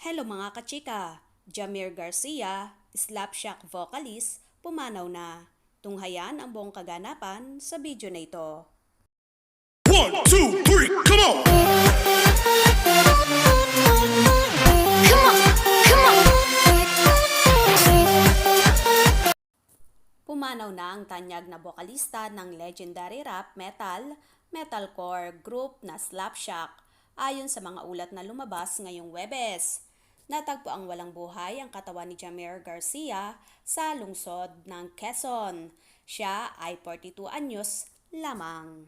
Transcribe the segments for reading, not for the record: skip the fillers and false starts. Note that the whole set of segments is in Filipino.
Hello mga kachika! Jamir Garcia, Slapshack vocalist, pumanaw na. Tunghayan ang buong kaganapan sa video na ito. 1, 2, 3, come on! Pumanaw na ang tanyag na bokalista ng legendary rap metalcore group na Slapshack ayon sa mga ulat na lumabas ngayong Webes. Natagpo ang walang buhay ang katawan ni Jamir Garcia sa lungsod ng Quezon. Siya ay 42 anyos lamang.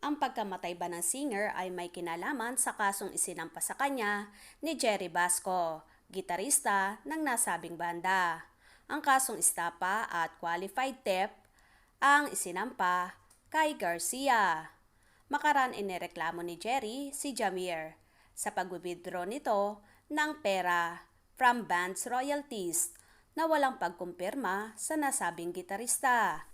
Ang pagkamatay ba ng singer ay may kinalaman sa kasong isinampa sa kanya ni Jerry Basco, gitarista ng nasabing banda. Ang kasong estapa at qualified theft ang isinampa kay Garcia. Makaraan inireklamo ni Jerry si Jamir sa pag-withdraw nito ng pera from band's royalties na walang pagkumpirma sa nasabing gitarista.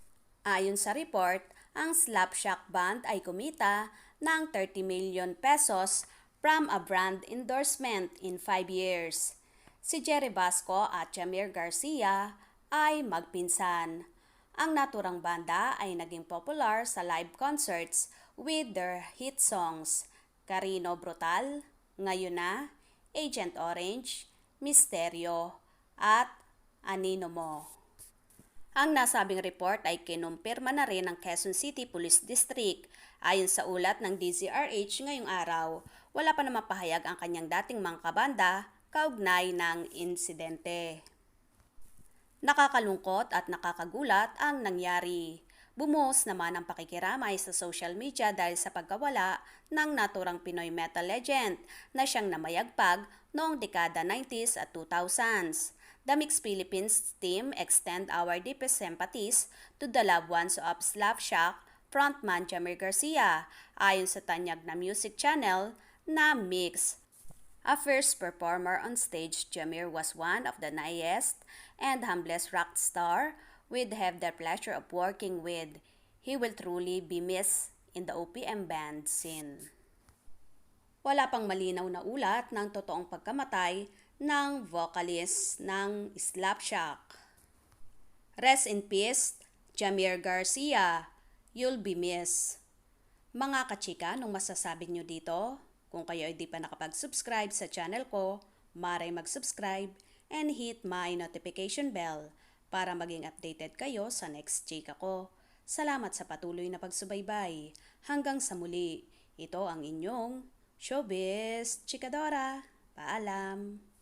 Ayon sa report, ang Slapshack Band ay kumita ng 30 million pesos from a brand endorsement in 5 years. Si Jerry Basco at Jamir Garcia ay magpinsan. Ang naturang banda ay naging popular sa live concerts with their hit songs Carino Brutal, Ngayon Na, Agent Orange, Misterio, at Anino Mo. Ang nasabing report ay kinumpirma na rin ng Quezon City Police District. Ayon sa ulat ng DZRH ngayong araw, wala pa namang pahayag ang kanyang dating mga kabanda kaugnay ng insidente. Nakakalungkot at nakakagulat ang nangyari. Bumuhos naman ang pakikiramay sa social media dahil sa pagkawala ng naturang Pinoy metal legend na siyang namayagpag noong dekada 90s at 2000s. The Mix Philippines team extend our deepest sympathies to the loved ones of Slapshack frontman Jamir Garcia, ayon sa tanyag na music channel na Mix. A first performer on stage, Jamir was one of the nicest and humblest rock star we'd have the pleasure of working with. He will truly be missed in the OPM band scene. Wala pang malinaw na ulat ng totoong pagkamatay ng vocalist ng Slapshack. Rest in peace, Jamir Garcia. You'll be missed. Mga kachika, anong masasabi nyo dito? Kung kayo ay di pa nakapag-subscribe sa channel ko, maray mag-subscribe and hit my notification bell para maging updated kayo sa next chika ko. Salamat sa patuloy na pagsubaybay. Hanggang sa muli, ito ang inyong Showbiz Chikadora. Paalam!